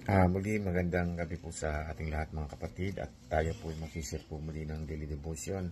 Muli magandang gabi po sa ating lahat mga kapatid at tayo po ay mag-share po muli ng daily devotion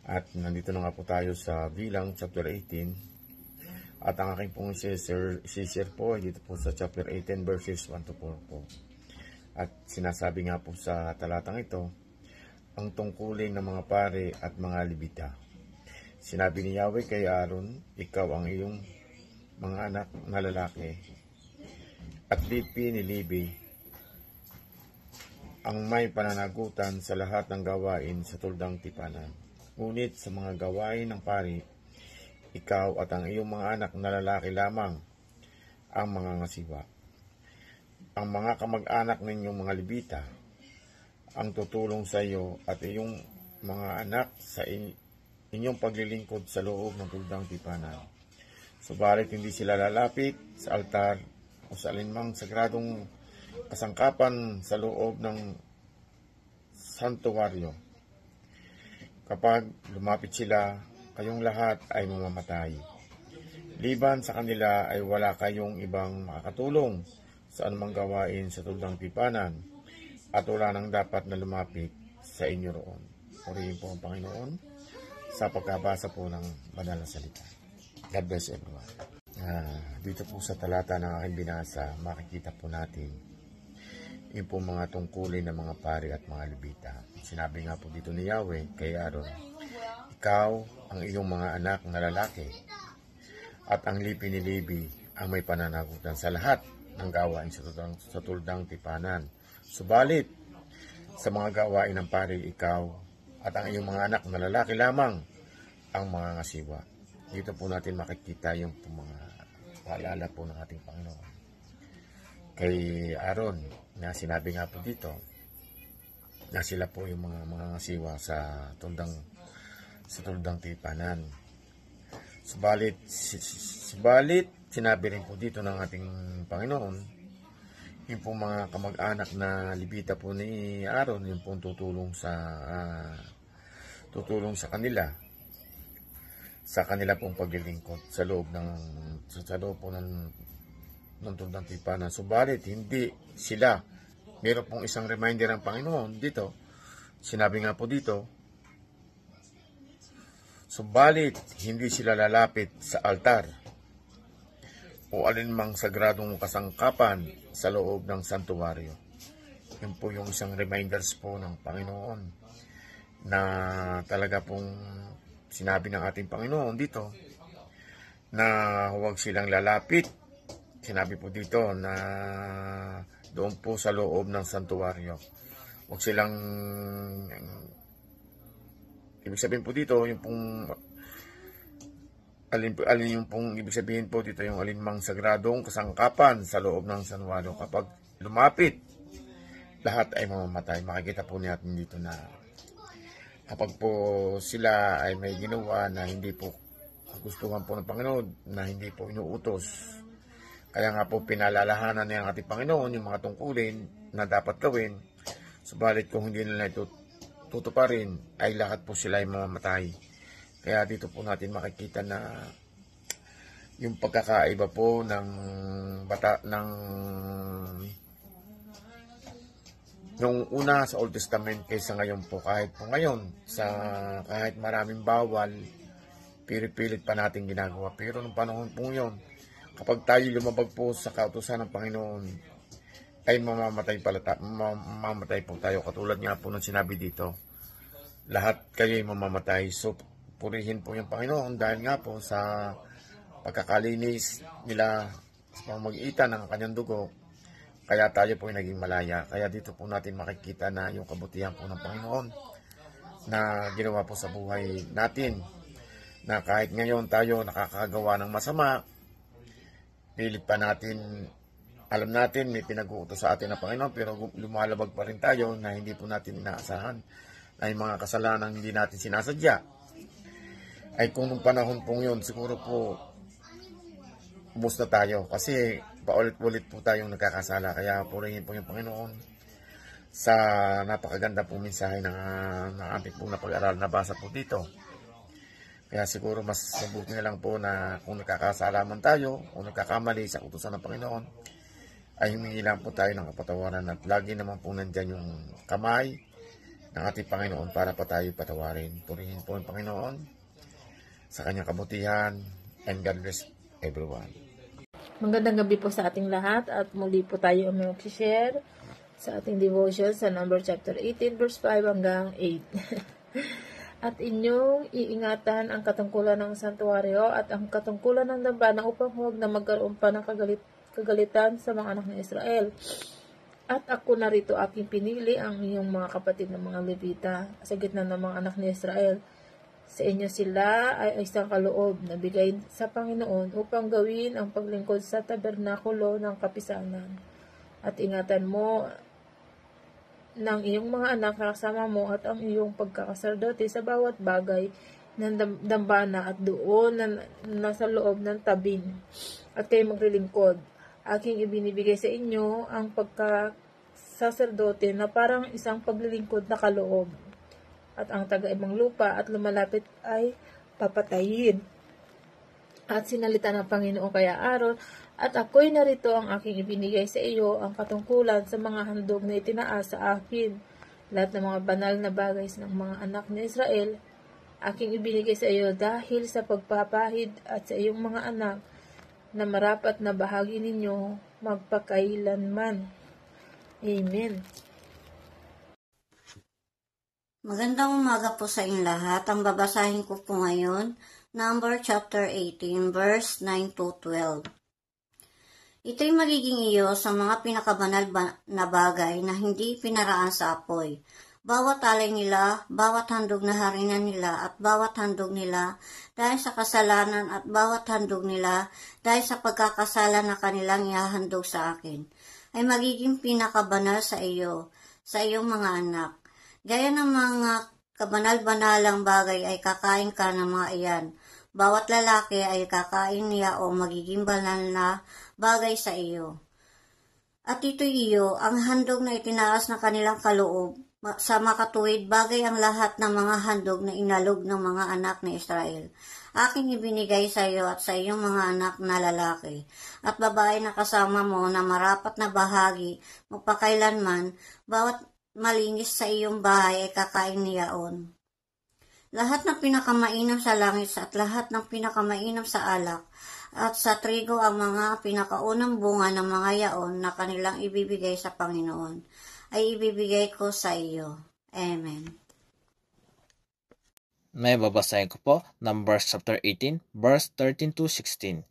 at nandito na nga po tayo sa Bilang chapter 18 at ang aking pong share po ay dito po sa chapter 18 verses 1 to 4 po at sinasabi nga po sa talatang ito ang tungkulin ng mga pare at mga libita. Sinabi ni Yahweh kay Aaron, ikaw ang iyong mga anak na lalaki at lipi ni Levi ang may pananagutan sa lahat ng gawain sa tuldang tipanan. Ngunit sa mga gawain ng pari, ikaw at ang iyong mga anak na lalaki lamang ang mga ngasiwa. Ang mga kamag-anak ninyong mga libita ang tutulong sa iyo at iyong mga anak sa inyong paglilingkod sa loob ng tuldang tipanan. Subalit hindi sila lalapit sa altar o sa alinmang sagradong kasangkapan sa loob ng santuwaryo. Kapag lumapit sila, kayong lahat ay mamamatay. Liban sa kanila ay wala kayong ibang makakatulong sa anumang gawain sa tuldang tipanan at wala nang dapat na lumapit sa inyo roon. Purihin po ang Panginoon sa pagkabasa po ng banal na salita. God bless everyone. Dito po sa talata ng aking binasa, makikita po natin yung po mga tungkulin ng mga pari at mga libita. Sinabi nga po dito ni Yahweh kay Aaron, ikaw ang iyong mga anak na lalaki at ang lipi ni Levi ang may pananagutan sa lahat ng gawain sa tuldang tipanan. Subalit, sa mga gawain ng pari, ikaw at ang iyong mga anak na lalaki lamang ang mga ngasiwa. Dito po natin makikita yung mga paalala po ng ating Panginoon kay Aaron na sinabi nga po dito na sila po yung mga ngasiwa sa tuldang tipanan. Subalit sinabi rin po dito ng ating Panginoon yung po mga kamag-anak na libita po ni Aaron yung po tutulong sa kanila pong paglilingkod sa loob po ng tuldang tipanan. Subalit hindi sila, meron pong isang reminder ng Panginoon dito. Sinabi nga po dito, subalit hindi sila lalapit sa altar o alinmang sagradong kasangkapan sa loob ng santuwaryo. Yun po yung isang reminders po ng Panginoon na talaga pong sinabi ng ating Panginoon dito na huwag silang lalapit. Sinabi po dito na doon po sa loob ng santuwaryo. Huwag silang, ibig sabihin po dito, yung pong, alin yung pong ibig sabihin po dito, yung alinmang sagradong kasangkapan sa loob ng santuwaryo. Kapag lumapit, lahat ay mamamatay. Makikita po natin dito na kapag po sila ay may ginawa na hindi po gustuhan po ng Panginoon, na hindi po inuutos. Kaya nga po pinalalahanan ng ating Panginoon yung mga tungkulin na dapat gawin. Subalit kung hindi nila ito tutuparin, ay lahat po sila ay mamamatay. Kaya dito po natin makikita na yung pagkakaiba po nung una sa Old Testament kaysa ngayon po. Kahit po ngayon, kahit maraming bawal, pilit-pilit pa natin ginagawa. Pero nung panahon po yun, kapag tayo lumabag po sa kautusan ng Panginoon, ay mamamatay po tayo. Katulad nga po ng sinabi dito, lahat kayo ay mamamatay. So, purihin po yung Panginoon dahil nga po sa pagkakalinis nila sa pamamagitan ng kanyang dugo, kaya tayo po ay naging malaya. Kaya dito po natin makikita na yung kabutihan po ng Panginoon na ginawa po sa buhay natin, na kahit ngayon tayo nakakagawa ng masama, pilit pa natin, alam natin may pinag-uutos sa atin ng Panginoon, pero lumalabag pa rin tayo na hindi po natin inaasahan na yung mga kasalanan hindi natin sinasadya. Ay kung nung panahon pong yun, siguro po ubos na tayo kasi paulit-ulit po tayong nagkakasala. Kaya purihin po yung Panginoon sa napakaganda pong mensahe ng ating pong napag-aral na basa po dito. Kaya siguro mas mabuti na lang po na kung nagkakasala man tayo o nagkakamali sa utusan ng Panginoon, ay humingi lang po tayo ng kapatawaran at lagi naman po nandyan yung kamay ng ating Panginoon para pa tayo patawarin. Purihin po ang Panginoon sa kanyang kabutihan, and God bless everyone. Magandang gabi po sa ating lahat at muli po tayo may mag-share sa ating devotion sa number chapter 18 verse 5 hanggang 8. At inyong iingatan ang katungkulan ng santuario at ang katungkulan ng dambana upang huwag na magkaroon pa ng kagalitan sa mga anak ng Israel. At ako narito aking pinili ang iyong mga kapatid ng mga Levita sa gitna ng mga anak ni Israel. Sa inyo sila ay isang kaloob na bigay sa Panginoon upang gawin ang paglingkod sa tabernakulo ng kapisanan. At ingatan mo ng iyong mga anak kasama mo at ang iyong pagkakasacerdote sa bawat bagay ng dambana at doon na nasa loob ng tabing. At kayo maglilingkod. Aking ibinibigay sa inyo ang pagkakasacerdote na parang isang paglilingkod na kaloob. At ang taga-ibang lupa at lumalapit ay papatayin. At sinalita ng Panginoon kaya Aaron, at ako'y narito ang aking ibinigay sa iyo ang katungkulan sa mga handog na itinaas sa akin. Lahat ng mga banal na bagay ng mga anak ni Israel, aking ibinigay sa iyo dahil sa pagpapahid at sa iyong mga anak na marapat na bahagi ninyo magpakailanman. Amen. Magandang umaga po sa inyong lahat. Ang babasahin ko po ngayon, number chapter 18, verse 9 to 12. Ito'y magiging iyo sa mga pinakabanal na bagay na hindi pinaraan sa apoy. Bawat alay nila, bawat handog na harinan nila, at bawat handog nila dahil sa kasalanan at bawat handog nila dahil sa pagkakasala na kanilang ihahandog sa akin, ay magiging pinakabanal sa iyo, sa iyong mga anak. Gaya ng mga kabanal-banalang bagay ay kakain ka ng mga iyan. Bawat lalaki ay kakain niya o magiging banal na bagay sa iyo. At ito iyo, ang handog na itinaas na kanilang kaloob, sa makatuwid bagay ang lahat ng mga handog na inalog ng mga anak ni Israel. Aking ibinigay sa iyo at sa iyong mga anak na lalaki, at babae na kasama mo na marapat na bahagi magpakailanman, bawat malinis sa iyong bahay ay kakain niyaon. Lahat ng pinakamainam sa langit at lahat ng pinakamainam sa alak at sa trigo ang mga pinakaunang bunga ng mga yaon na kanilang ibibigay sa Panginoon ay ibibigay ko sa iyo. Amen. May babasahin ko po, Numbers chapter 18, verse 13 to 16.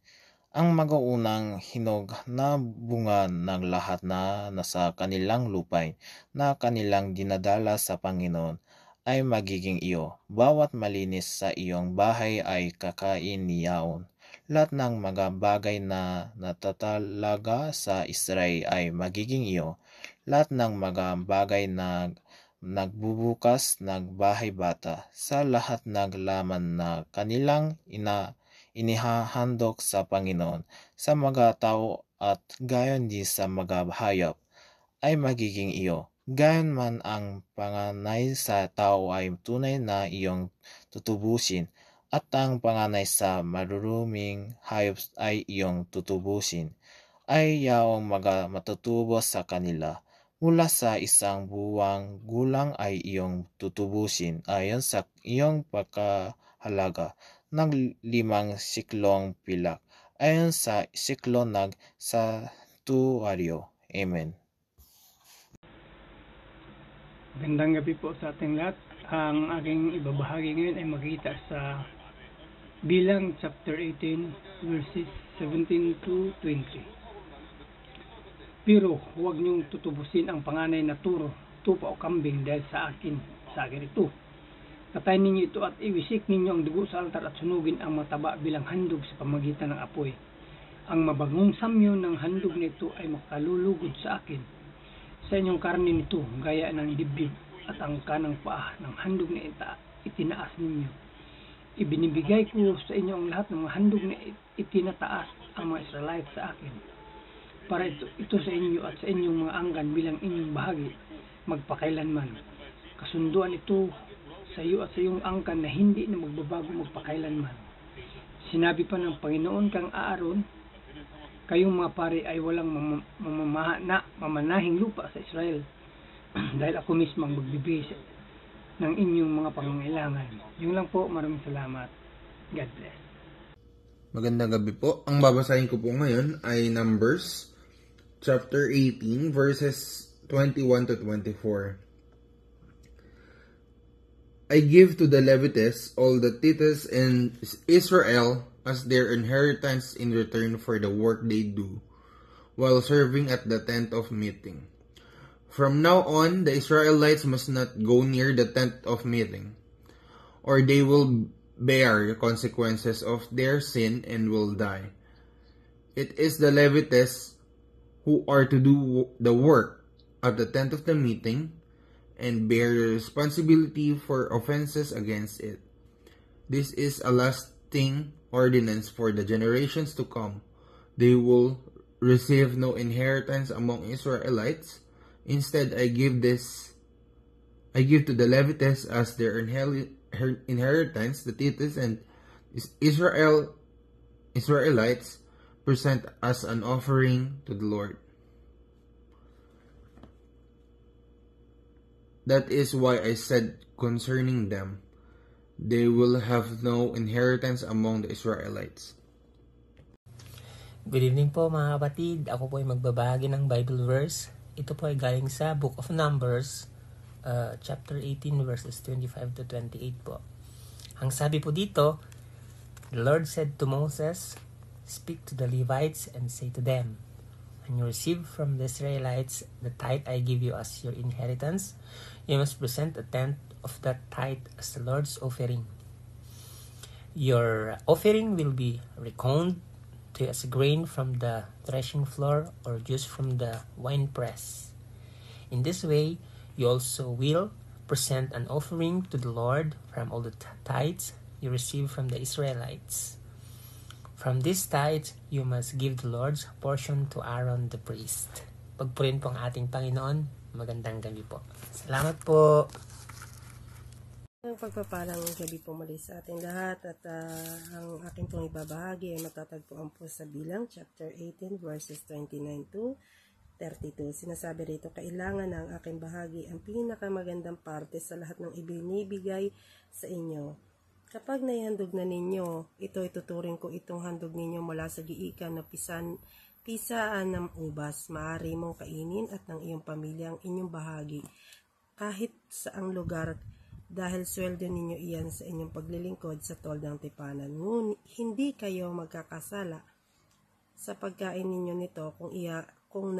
Ang mag-uunang hinog na bunga ng lahat na nasa kanilang lupain na kanilang dinadala sa Panginoon ay magiging iyo. Bawat malinis sa iyong bahay ay kakain niyaon. Lahat ng mga bagay na natatalaga sa Israel ay magiging iyo. Lahat ng mga bagay na nagbubukas ng bahay bata sa lahat ng laman na kanilang inihahandog sa Panginoon sa mga tao at gayon din sa mga hayop ay magiging iyo. Gayon man ang panganay sa tao ay tunay na iyong tutubusin at ang panganay sa maruruming hayop ay iyong tutubusin. Ay yaong mga matutubo sa kanila. Mula sa isang buwang gulang ay iyong tutubusin ayon sa iyong pagkahalaga ng 5 siklong pilak ayon sa siklo ng santuaryo. Amen. Gandang gabi po sa ating lahat. Ang aking ibabahagi ngayon ay makita sa Bilang chapter 18 verses 17 to 20. Pero huwag niyong tutubusin ang panganay na turo, tupa o kambing dahil sa akin ito. Katayin ninyo ito at iwisik ninyo ang dugo sa altar at sunugin ang mataba bilang handog sa pamagitan ng apoy. Ang mabangong samyo ng handog na ito ay makalulugod sa akin. Sa inyong karne nito, gaya ng dibdib at ang kanang paa ng handog na itinaas ninyo. Ibinibigay ko sa inyo ang lahat ng mga handog na itinataas ang mga Israelite sa akin. Para ito sa inyo at sa inyong mga angkan bilang inyong bahagi, magpakailanman. Kasunduan ito sa iyo at sa iyong angkan na hindi na magbabago magpakailanman. Sinabi pa ng Panginoon kang Aaron, kayong mga pari ay walang mamanahing lupa sa Israel dahil ako mismo ang magbibigay ng inyong mga pangangailangan. Yun lang po, maraming salamat. God bless. Magandang gabi po. Ang babasahin ko po ngayon ay Numbers chapter 18 verses 21 to 24. I give to the Levites all the tithes in Israel as their inheritance in return for the work they do while serving at the tent of meeting. From now on, the Israelites must not go near the tent of meeting, or they will bear the consequences of their sin and will die. It is the Levites who are to do the work at the tent of the meeting and bear the responsibility for offenses against it. This is a lasting ordinance for the generations to come. They will receive no inheritance among Israelites. Instead, I give to the Levites as their inheritance, the tithes, and Israelites present as an offering to the Lord. That is why I said concerning them, they will have no inheritance among the Israelites. Good evening po mga kapatid. Ako po ay magbabahagi ng Bible verse. Ito po ay galing sa Book of Numbers, chapter 18 verses 25 to 28 po. Ang sabi po dito, the Lord said to Moses, "Speak to the Levites and say to them, when you receive from the Israelites the tithe I give you as your inheritance, you must present a tenth of that tithe as the Lord's offering. Your offering will be reckoned to you as grain from the threshing floor or juice from the winepress. In this way, you also will present an offering to the Lord from all the tithes you receive from the Israelites. From these tithes, you must give the Lord's portion to Aaron the priest." Pagpurihin po ang ating Panginoon. Magandang gabi po. Salamat po. Ang pagpapalang gabi po muli sa ating lahat at ang aking pong ibabahagi ay matatagpuan po sa Bilang chapter 18 verses 29 to 32. Sinasabi rito, kailangan na ang aking bahagi ang pinakamagandang parte sa lahat ng ibinibigay sa inyo. Kapag naihandog na ninyo, ito ituturing ko itong handog ninyo mula sa giikan na pisaan ng ubas. Maaari mong kainin at ng iyong pamilya ang inyong bahagi kahit saang lugar dahil sweldo ninyo iyan sa inyong paglilingkod sa toldang tipanan. Ngunit hindi kayo magkakasala sa pagkain ninyo nito kung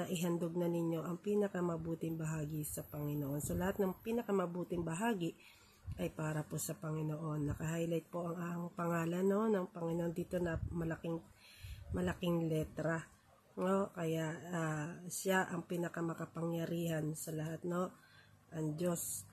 naihandog na ninyo ang pinakamabuting bahagi sa Panginoon. So lahat ng pinakamabuting bahagi ay para po sa Panginoon. Naka-highlight po ang pangalan ng Panginoon dito na malaking letra. No? Kaya siya ang pinakamakapangyarihan sa lahat, no? Ang Diyos.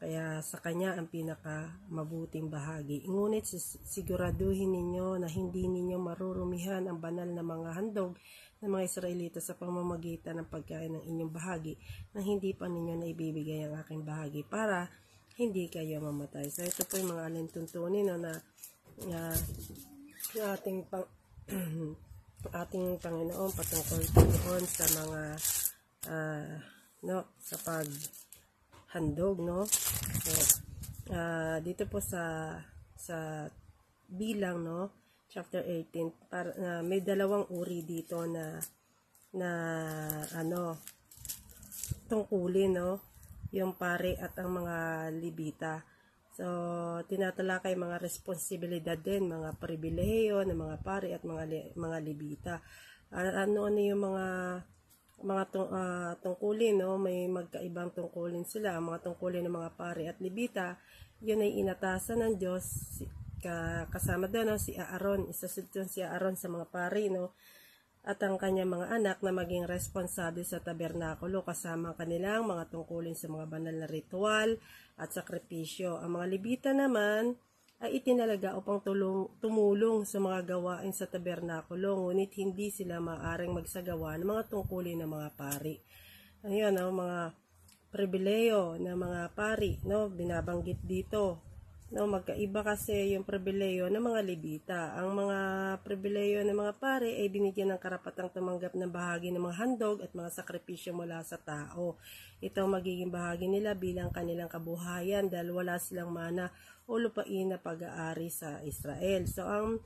Kaya sa Kanya ang pinakamabuting bahagi. Ngunit siguraduhin ninyo na hindi ninyo marurumihan ang banal na mga handog ng mga Israelita sa pamamagitan ng pagkain ng inyong bahagi nang hindi pa ninyo naibibigay ang aking bahagi para hindi kayo mamatay. So ito po yung mga alintuntunin na ating Panginoon patungkol doon sa mga sa paghandog, no? So, dito po sa Bilang, no, chapter 18, may dalawang uri dito na tungkulin, no, yung pari at ang mga libita. So, tinatalakay mga responsibilidad din, mga pribilehiyo ng mga pari at mga libita. Ano yung mga tungkulin, no? May magkaibang tungkulin sila. Ang mga tungkulin ng mga pari at libita, yun ay inatasan ng Diyos. Kasama doon, no, si Aaron. Isa si Aaron sa mga pari, no? At ang kanyang mga anak na maging responsable sa tabernakulo kasama kanilang mga tungkulin sa mga banal na ritual at sakripisyo. Ang mga libita naman ay itinalaga upang tumulong sa mga gawain sa tabernakulo, ngunit hindi sila maaaring magsagawa ng mga tungkulin ng mga pari. Ayun, no, mga pribileyo ng mga pari, no, binabanggit dito No, magkaiba kasi yung pribileyo ng mga Levita. Ang mga pribileyo ng mga pari ay binigyan ng karapatang tumanggap ng bahagi ng mga handog at mga sakripisyo mula sa tao. Ito magiging bahagi nila bilang kanilang kabuhayan dahil wala silang mana o lupain na pag-aari sa Israel. So, ang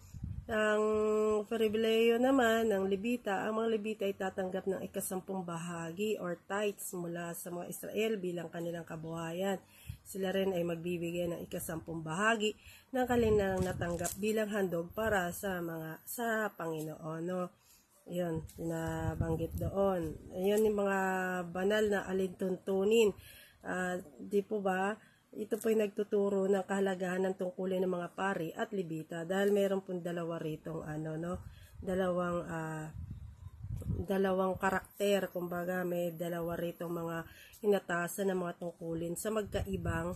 pribileyo naman ng Levita, ang mga Levita ay tatanggap ng 10 bahagi or tithes mula sa mga Israel bilang kanilang kabuhayan. Sila rin ay magbibigay ng 10 bahagi ng kanilang natanggap bilang handog para sa Panginoon. No? Yun, nabanggit doon. Ayun yung mga banal na alintuntunin. Di po ba? Ito po ay nagtuturo ng kahalagahan ng tungkulin ng mga pari at Levita dahil meron pong dalawa ritong dalawang karakter, kumbaga may dalawa ritong mga inatasan ng mga tungkulin sa magkaibang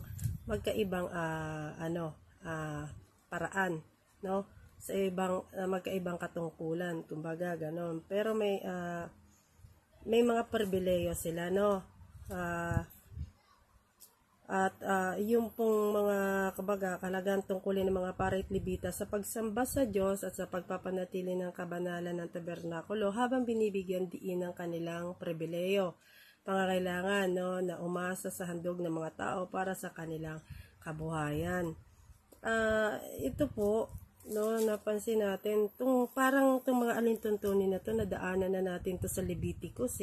paraan, no? Sa magkaibang katungkulan, kumbaga ganon. Pero may mga pribileyo sila, no? Yung pong mga kalagahan tungkulin ng mga pari at Levita sa pagsamba sa Diyos at sa pagpapanatili ng kabanalan ng tabernakulo habang binibigyan diin ng kanilang pribileyo, pangangailangan, no, na umasa sa handog ng mga tao para sa kanilang kabuhayan. Ito po, no, napansin natin parang mga alintuntunin na to, nadaanan na natin to sa Leviticus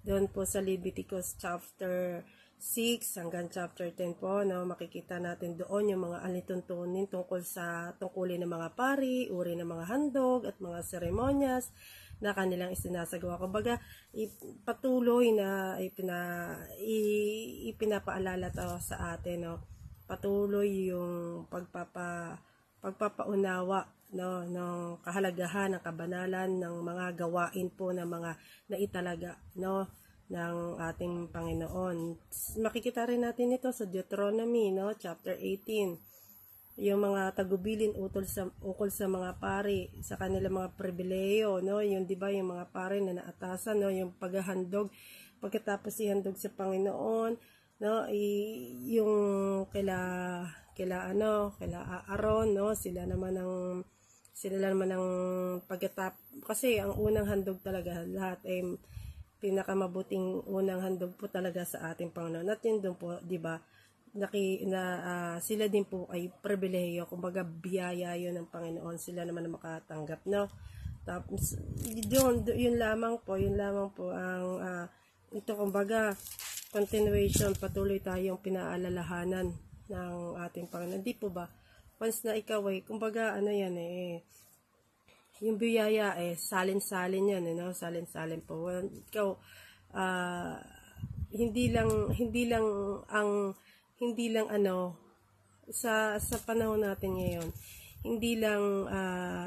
Doon po sa Leviticus chapter 6 hanggang chapter 10 po, no, makikita natin doon yung mga alituntunin tungkulin ng mga pari, uri ng mga handog at mga seremonyas na kanilang isinasagawa. Kumbaga, patuloy na ipinapaalala to sa atin, no. Patuloy yung pagpapaunawa, no, ng kahalagahan ng kabanalan ng mga gawain po ng mga naitalaga, no, ng ating Panginoon. Makikita rin natin ito sa Deuteronomy, no, chapter 18. Yung mga tagubilin ukol sa mga pari, sa kanilang mga pribileyo, no, yung 'di ba yung mga pari na naatasan, no, yung paghahandog pagkatapos ihandog sa Panginoon, no, yung kila Aaron, no, sila naman ang pagkatapos, kasi ang unang handog talaga lahat ay pinakamabuting unang handog po talaga sa ating Panginoon. At yun doon po, di ba, sila din po ay pribileyo, kumbaga biyaya yun ng Panginoon, sila naman na makatanggap, no? Tapos, yun lamang po ang ito, kumbaga, continuation, patuloy tayong pinaalalahanan ng ating Panginoon. Di po ba? Once na ikaw kumbaga, yung biyaya salin-salin yan, no? Salin-salin po. Ikaw, hindi lang sa panahon natin ngayon, hindi lang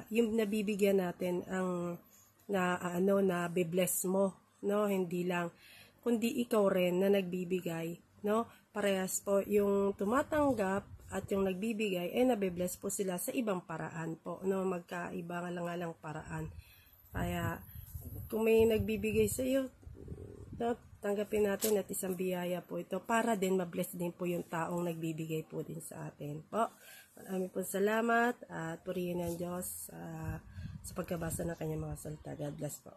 yung nabibigyan natin ang na bibless mo, no? Hindi lang, kundi ikaw rin na nagbibigay, no? Parehas po yung tumatanggap at yung nagbibigay ay nabibless po sila sa ibang paraan po, no? Magkaiba nga lang paraan. Kaya kung may nagbibigay sa iyo, no, tanggapin natin at isang biyaya po ito para din mabless din po yung taong nagbibigay po din sa atin po. Maraming po salamat at purihin ng Diyos sa pagkabasa ng kanyang mga salita. God bless po.